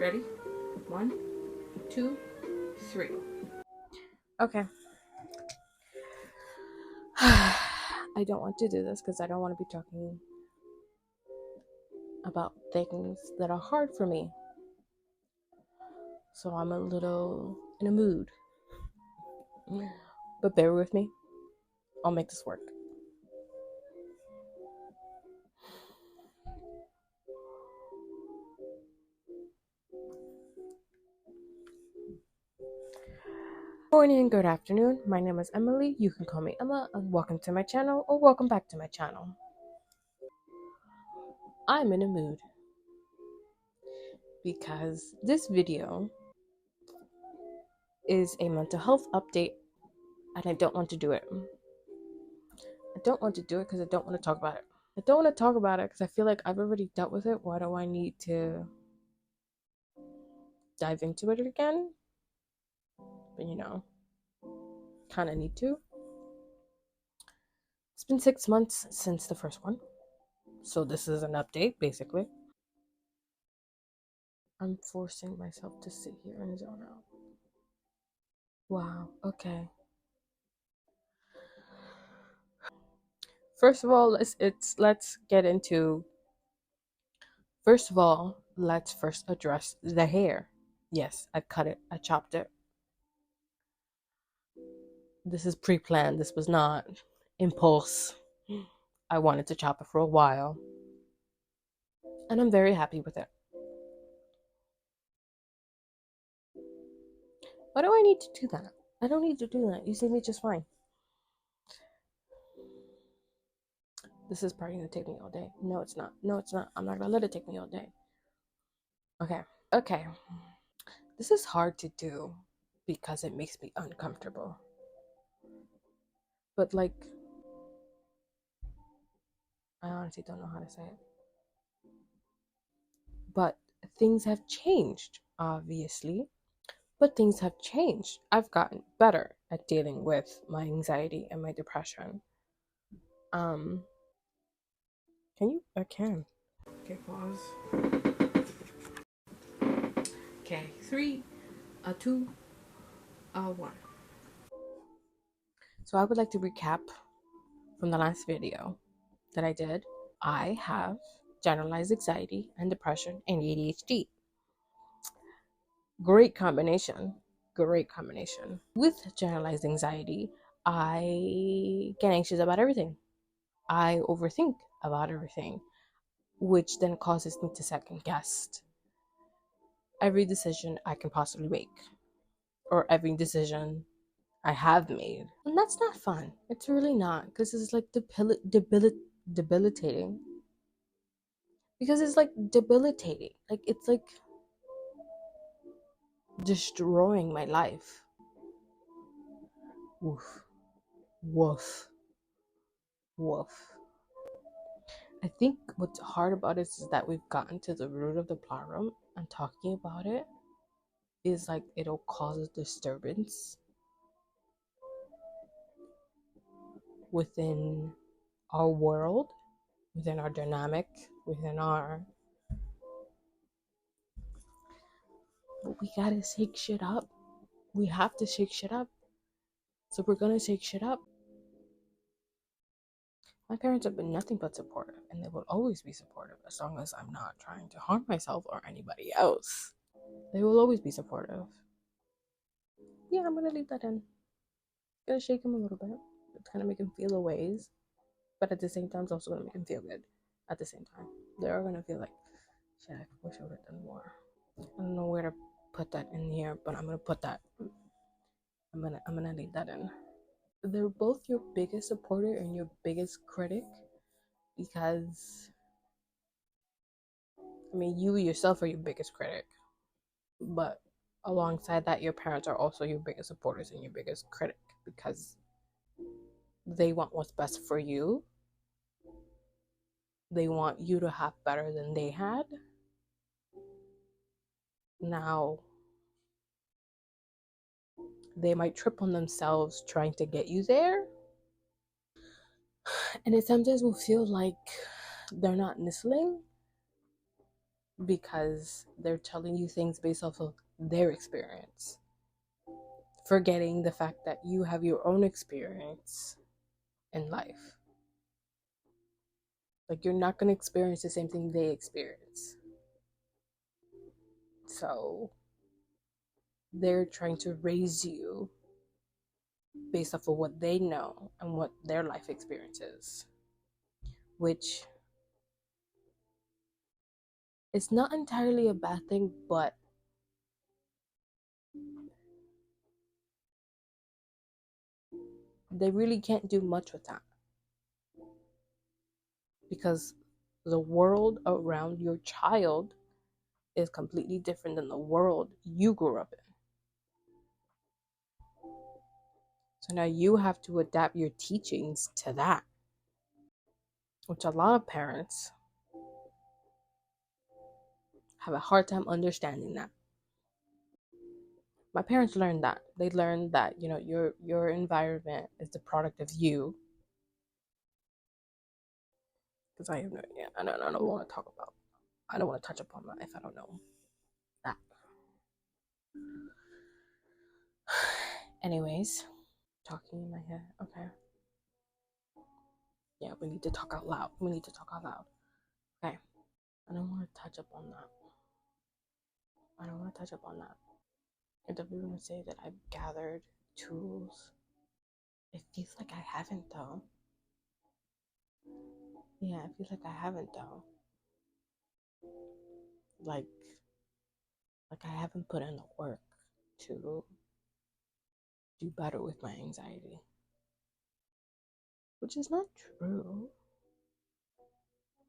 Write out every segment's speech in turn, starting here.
Ready? 1, 2, 3. Okay. I don't want to do this because I don't want to be talking about things that are hard for me. So I'm a little in a mood. But bear with me. I'll make this work. Good morning, good afternoon. My name is Emily. You can call me Emma, and welcome to my channel or welcome back to my channel. I'm in a mood because this video is a mental health update and I don't want to do it. I don't want to do it because I don't want to talk about it. I don't want to talk about it because I feel like I've already dealt with it. Why do I need to dive into it again? But kind of need to. It's been 6 months since the first one. So this is an update, basically. I'm forcing myself to sit here and zone out. Wow, okay. First of all, let's get into. First of all, let's first address the hair. Yes, I cut it. I chopped it. This is pre-planned. This was not impulse. I wanted to chop it for a while. And I'm very happy with it. Why do I need to do that? I don't need to do that. You see me just fine. This is probably going to take me all day. No, it's not. No, it's not. I'm not going to let it take me all day. Okay. This is hard to do because it makes me uncomfortable. But I honestly don't know how to say it. But things have changed, obviously. But things have changed. I've gotten better at dealing with my anxiety and my depression. Can you? I can. Okay, pause. Okay, 3, 2, 1. So I would like to recap from the last video that I did. I have generalized anxiety and depression and ADHD. Great combination. With generalized anxiety, I get anxious about everything. I overthink about everything, which then causes me to second guess every decision I can possibly make, or every decision I have made. And that's not fun. It's really not, because it's like debilitating. Because it's like debilitating. Like, it's like destroying my life. Woof. Woof. Woof. I think what's hard about it is that we've gotten to the root of the problem, and talking about it is like it'll cause a disturbance within our world, within our dynamic, within our. But we gotta shake shit up. We have to shake shit up. So we're gonna shake shit up. My parents have been nothing but supportive, and they will always be supportive as long as I'm not trying to harm myself or anybody else. They will always be supportive. Yeah, I'm gonna leave that in. Gonna shake him a little bit. It's gonna make him feel a ways, but at the same time, it's also gonna make him feel good. At the same time, they're gonna feel like, shit, I wish I would have done more. I don't know where to put that in here, but I'm gonna put that. I'm gonna leave that in. They're both your biggest supporter and your biggest critic, because I mean, you yourself are your biggest critic, but alongside that, your parents are also your biggest supporters and your biggest critic, because they want what's best for you. They want you to have better than they had. Now, they might trip on themselves trying to get you there. And it sometimes will feel like they're not listening. because they're telling you things based off of their experience, forgetting the fact that you have your own experience in life. Like, you're not going to experience the same thing they experience. So they're trying to raise you based off of what they know and what their life experience is, which is not entirely a bad thing, but they really can't do much with that because the world around your child is completely different than the world you grew up in. So now you have to adapt your teachings to that, which a lot of parents have a hard time understanding that. My parents learned that. They learned that, your environment is the product of you. Because I have no idea. I don't want to talk about. I don't want to touch upon that if I don't know that. Anyways, talking in my head. Okay. Yeah, we need to talk out loud. We need to talk out loud. Okay. I don't want to touch upon that. I don't want to touch upon that. I don't even want to say that I've gathered tools. It feels like I haven't though. Yeah, it feels like I haven't though. Like I haven't put in the work to do better with my anxiety. Which is not true.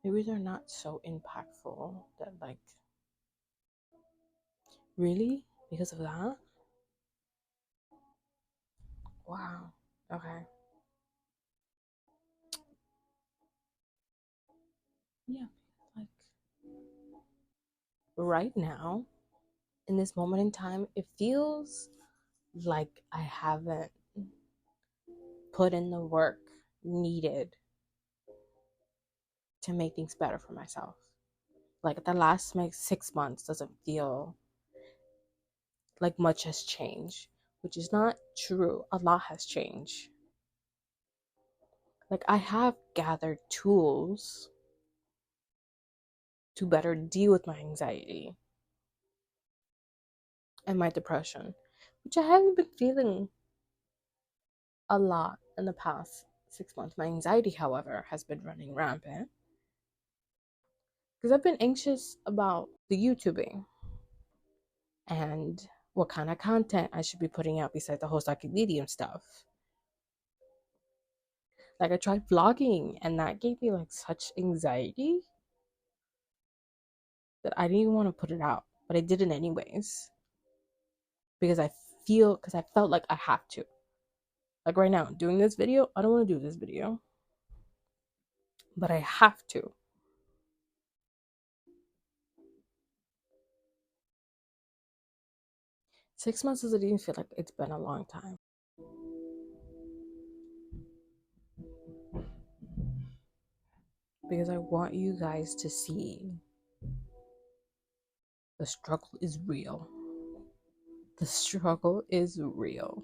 Maybe they're not so impactful that, like, really? Because of that? Wow. Okay. Yeah. Like, right now, in this moment in time, it feels like I haven't put in the work needed to make things better for myself. Like, the last 6 months doesn't feel like much has changed, which is not true. A lot has changed. Like, I have gathered tools to better deal with my anxiety and my depression, which I haven't been feeling a lot in the past 6 months. My anxiety, however, has been running rampant because I've been anxious about the YouTubing and what kind of content I should be putting out besides the whole psychic medium stuff. Like, I tried vlogging and that gave me like such anxiety that I didn't even want to put it out, but I did it anyways because I felt like I have to. Like, right now, doing this video, I don't want to do this video, but I have to. 6 months doesn't even feel like it's been a long time. Because I want you guys to see the struggle is real. The struggle is real.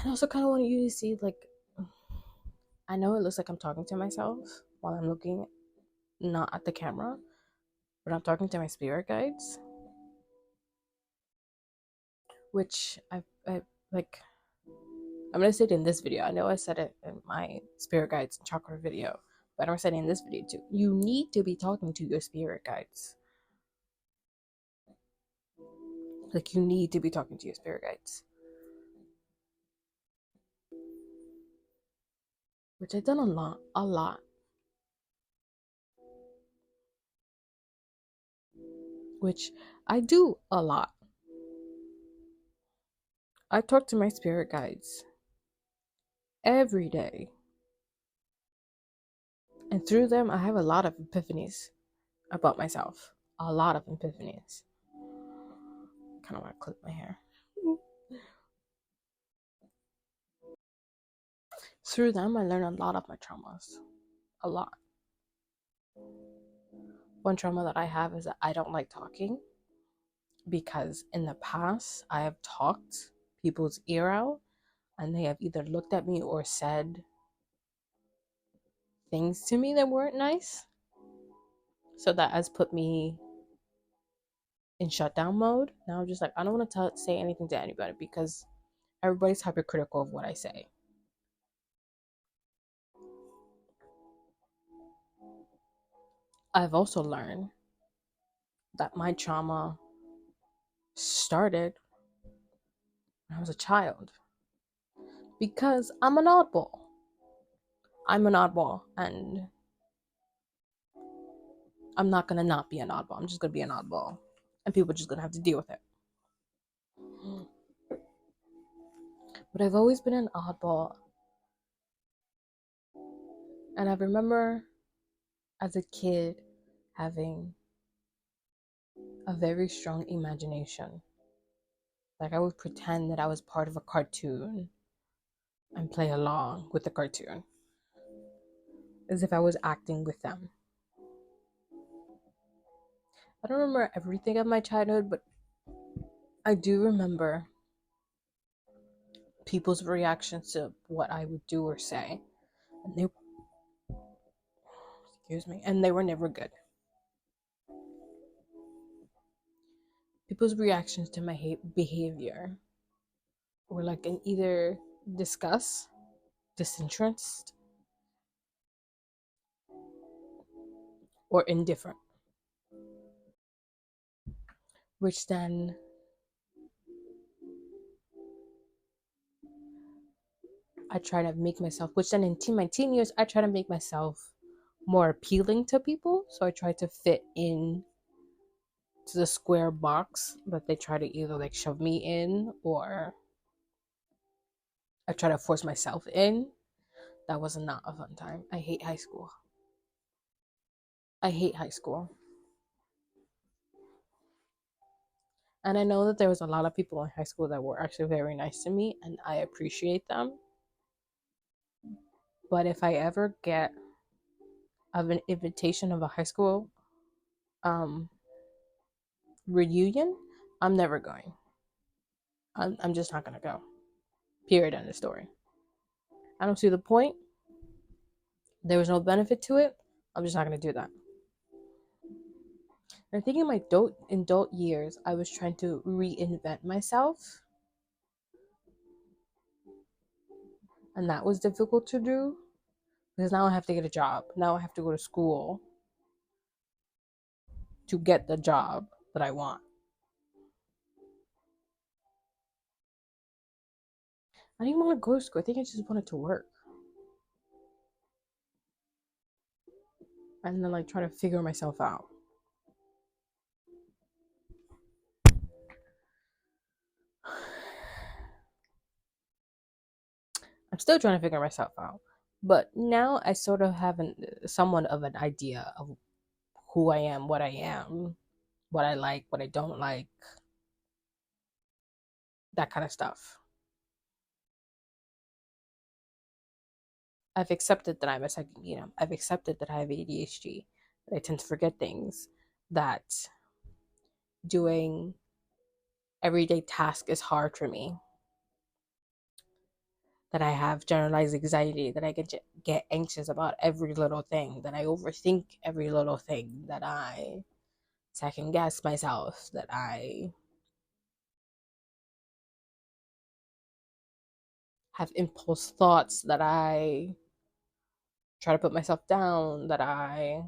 I also kind of want you to see, like, I know it looks like I'm talking to myself while I'm looking not at the camera, but I'm talking to my spirit guides, which I like. I'm gonna say it in this video. I know I said it in my spirit guides and chakra video, but I'm gonna say it in this video too. You need to be talking to your spirit guides. Like, you need to be talking to your spirit guides. Which I've done a lot. Which I do a lot. I talk to my spirit guides every day. And through them, I have a lot of epiphanies about myself. A lot of epiphanies. Kind of want to clip my hair. Through them, I learn a lot of my traumas. A lot. One trauma that I have is that I don't like talking, because in the past I have talked people's ear out, and they have either looked at me or said things to me that weren't nice. So that has put me in shutdown mode. Now I'm just like, I don't want to say anything to anybody because everybody's hypercritical of what I say. I've also learned that my trauma started when I was a child because I'm an oddball. I'm an oddball, and I'm not gonna not be an oddball. I'm just gonna be an oddball, and people are just gonna have to deal with it. But I've always been an oddball, and I remember as a kid having a very strong imagination. Like, I would pretend that I was part of a cartoon and play along with the cartoon as if I was acting with them. I don't remember everything of my childhood, but I do remember people's reactions to what I would do or say. And they, excuse me, and they were never good. People's reactions to my behavior were like in either disgust, disinterest, or indifferent, which then I try to make myself, which then in my teen years, I try to make myself more appealing to people. So I try to fit in to the square box that they try to either like shove me in, or I try to force myself in. That was not a fun time. I hate high school. I hate high school. And I know that there was a lot of people in high school that were actually very nice to me, and I appreciate them. But if I ever get of an invitation of a high school um, reunion, I'm never going. I'm just not gonna go. Period. End of story. I don't see the point. There was no benefit to it. I'm just not gonna do that. And I think in my adult years, I was trying to reinvent myself, and that was difficult to do because now I have to get a job. Now I have to go to school to get the job that I want. I didn't want to go to school. I think I just wanted to work. And then like try to figure myself out. I'm still trying to figure myself out. But now I sort of have somewhat of an idea of who I am, what I like, what I don't like, that kind of stuff. I've accepted that I'm a second, I've accepted that I have ADHD, that I tend to forget things, that doing everyday tasks is hard for me, that I have generalized anxiety, that I get anxious about every little thing, that I overthink every little thing, that I second guess myself, that I have impulse thoughts, that I try to put myself down, that I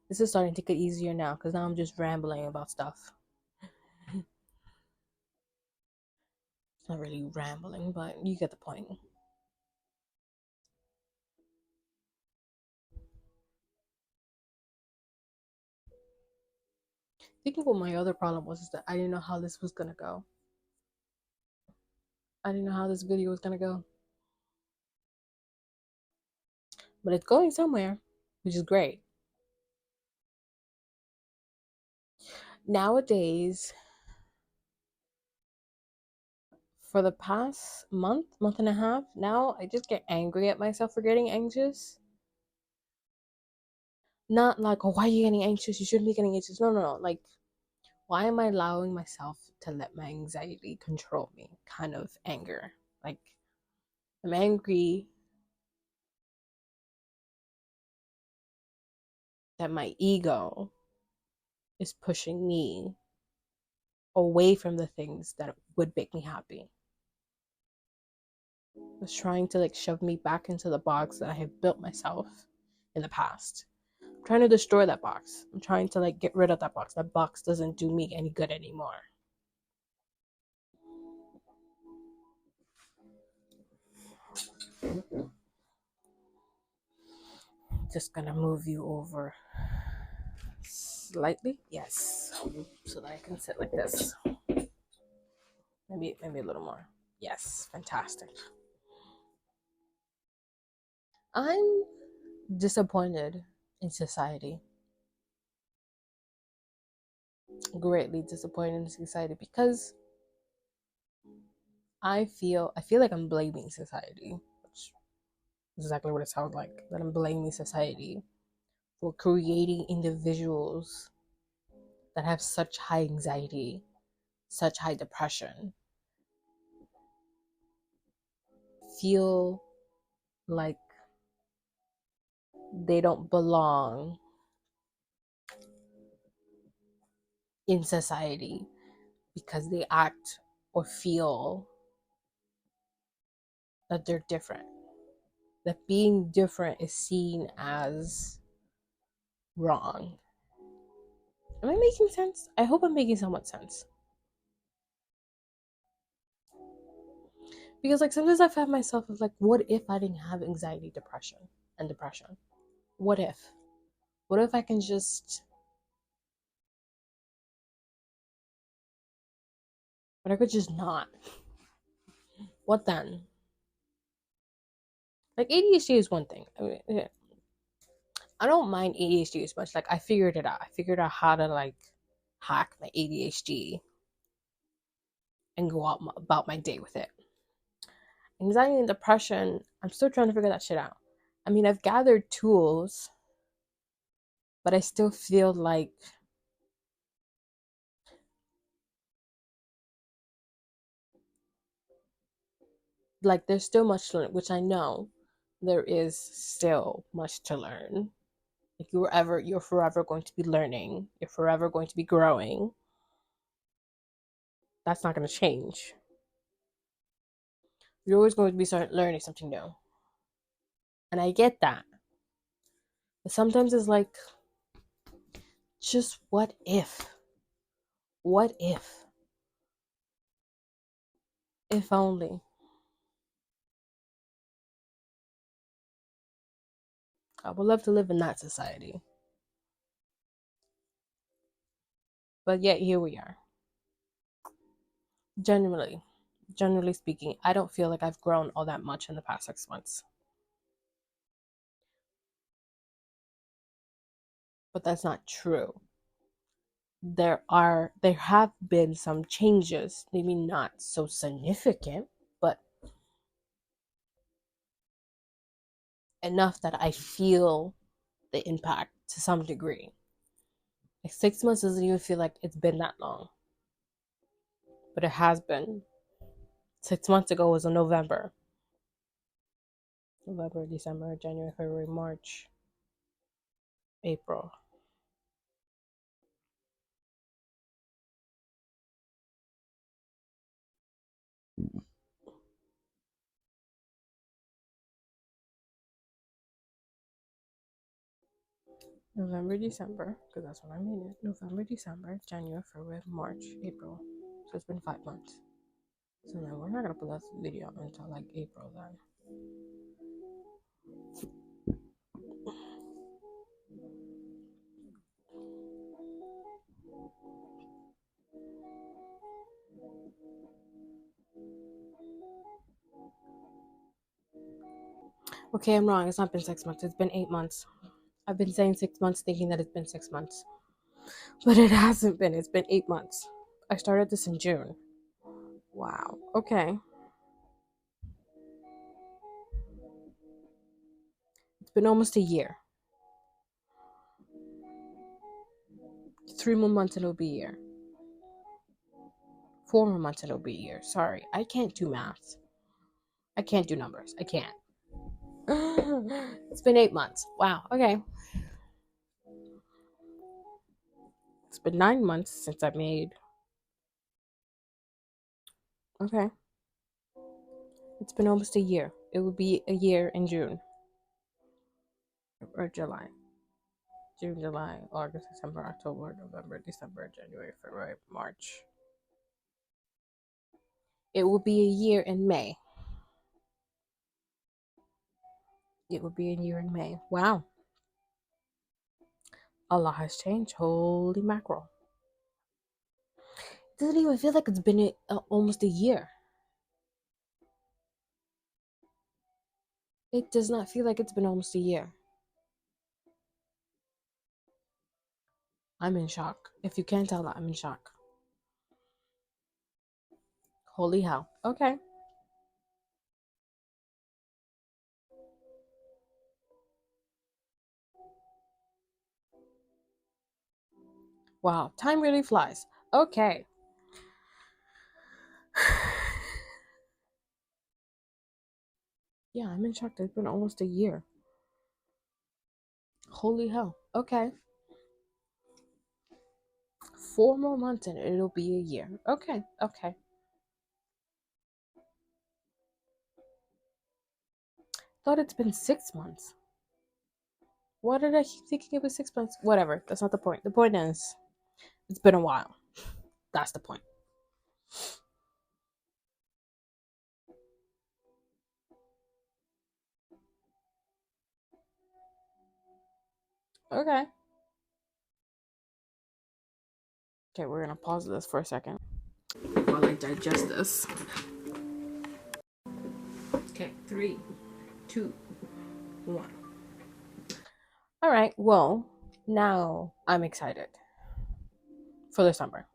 this is starting to get easier now because now I'm just rambling about stuff. It's not really rambling, but you get the point. Thinking what my other problem was is that I didn't know how this was gonna go. I didn't know how this video was gonna go. But it's going somewhere, which is great. Nowadays, for the past month and a half, now I just get angry at myself for getting anxious. Not like, oh, why are you getting anxious? You shouldn't be getting anxious. No, no, no. Like, why am I allowing myself to let my anxiety control me? Kind of anger. Like, I'm angry that my ego is pushing me away from the things that would make me happy. It's trying to like shove me back into the box that I have built myself in the past. I'm trying to destroy that box. I'm trying to like get rid of that box. That box doesn't do me any good anymore. Just gonna move you over slightly. Yes. So that I can sit like this. Maybe a little more. Yes, fantastic. I'm disappointed in society. Greatly disappointed in society because I feel like I'm blaming society, which is exactly what it sounds like. That I'm blaming society for creating individuals that have such high anxiety, such high depression, feel like they don't belong in society because they act or feel that they're different. That being different is seen as wrong. Am I making sense? I hope I'm making somewhat sense. Because like sometimes I find myself like, what if I didn't have anxiety, and depression? What if? What if I can just but I could just not? What then? Like ADHD is one thing. I mean, I don't mind ADHD as much. Like I figured it out. I figured out how to like hack my ADHD and go out about my day with it. Anxiety and depression, I'm still trying to figure that shit out. I mean, I've gathered tools, but I still feel like there's still much to learn, which I know there is still much to learn. Like you're forever going to be learning. You're forever going to be growing. That's not going to change. You're always going to be learning something new. And I get that. But sometimes it's like, just what if? What if? If only. I would love to live in that society. But yet here we are. Generally speaking, I don't feel like I've grown all that much in the past 6 months. But that's not true. There have been some changes, maybe not so significant, but enough that I feel the impact to some degree. Like 6 months doesn't even feel like it's been that long. But it has been. 6 months ago was in November. November, December, January, February, March, April. November, December, because that's what I mean. November, December, January, February, March, April. So it's been 5 months. So now we're not gonna put that video until like April then. Okay, I'm wrong. It's not been 6 months. It's been 8 months. I've been saying 6 months thinking that it's been 6 months. But it hasn't been. It's been 8 months. I started this in June. Wow. Okay. It's been almost a year. 3 more months and it'll be a year. 4 more months and it'll be a year. Sorry, I can't do math. I can't do numbers. I can't. It's been 8 months. Wow. Okay. It's been 9 months since I made. Okay. It's been almost a year. It will be a year in June. Or July. June, July, August, September, October, November, December, January, February, March. It will be a year in May. It will be a year in May. Wow. A lot has changed. Holy mackerel. It doesn't even feel like it's been almost a year. It does not feel like it's been almost a year. I'm in shock. If you can't tell that, I'm in shock. Holy hell. Okay. Wow. Time really flies. Okay. Yeah, I'm in shock. It's been almost a year. Holy hell. Okay. 4 more months and it'll be a year. Okay. Okay. Thought it's been 6 months. Why did I keep thinking it was 6 months? Whatever. That's not the point. The point is, it's been a while. That's the point. Okay. Okay, we're gonna pause this for a second while I digest this. Okay, 3, 2, 1. All right. Well, now I'm excited for the summer.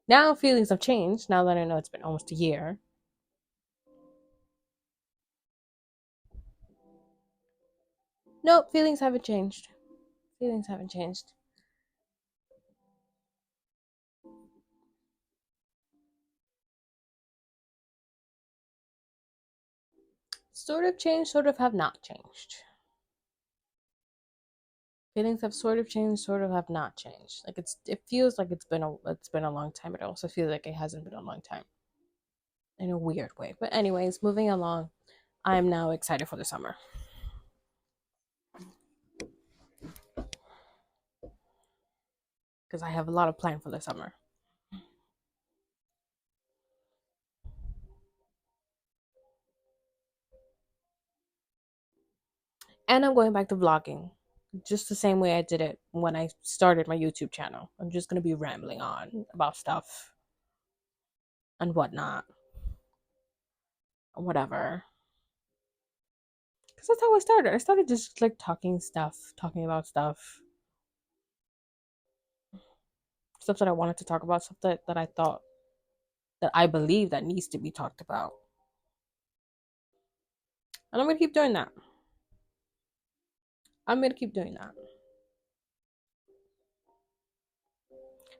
Now feelings have changed. Now that I know it's been almost a year. Nope, feelings haven't changed. Feelings haven't changed. Sort of changed, sort of have not changed. Feelings have sort of changed, sort of have not changed. Like it feels like it's been a long time, but it also feels like it hasn't been a long time. In a weird way. But anyways, moving along. I am now excited for the summer. Because I have a lot of planned for the summer. And I'm going back to vlogging. Just the same way I did it when I started my YouTube channel. I'm just gonna be rambling on about stuff and whatnot. Whatever. Because that's how I started. I started just like talking about stuff. Stuff that I wanted to talk about, stuff that I thought that I believe that needs to be talked about. And I'm gonna keep doing that. I'm gonna keep doing that.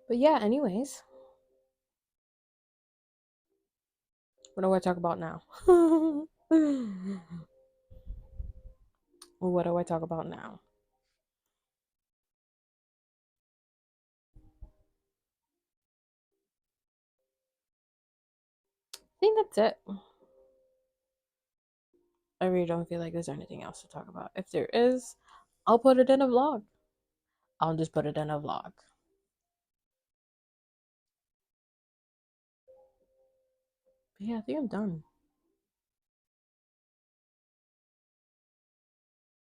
But yeah, anyways. What do I talk about now? What do I talk about now? I think that's it. I really don't feel like there's anything else to talk about. If there is, I'll put it in a vlog. I'll just put it in a vlog. But yeah, I think I'm done.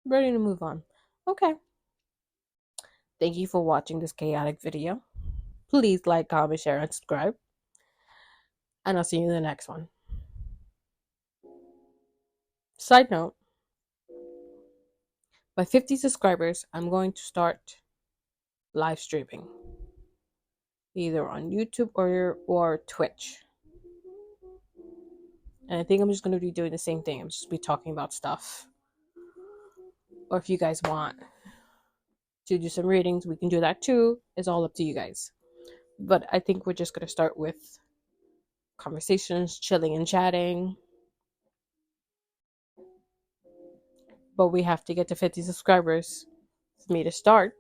Ready to move on. Okay. Thank you for watching this chaotic video. Please like, comment, share, and subscribe. And I'll see you in the next one. Side note, by 50 subscribers, I'm going to start live streaming. Either on YouTube or Twitch. And I think I'm just going to be doing the same thing. I'm just be talking about stuff. Or if you guys want to do some readings, we can do that too. It's all up to you guys. But I think we're just going to start with conversations, chilling and chatting. But we have to get to 50 subscribers for me to start.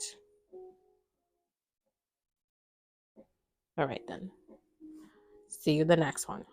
All right, then. See you in the next one.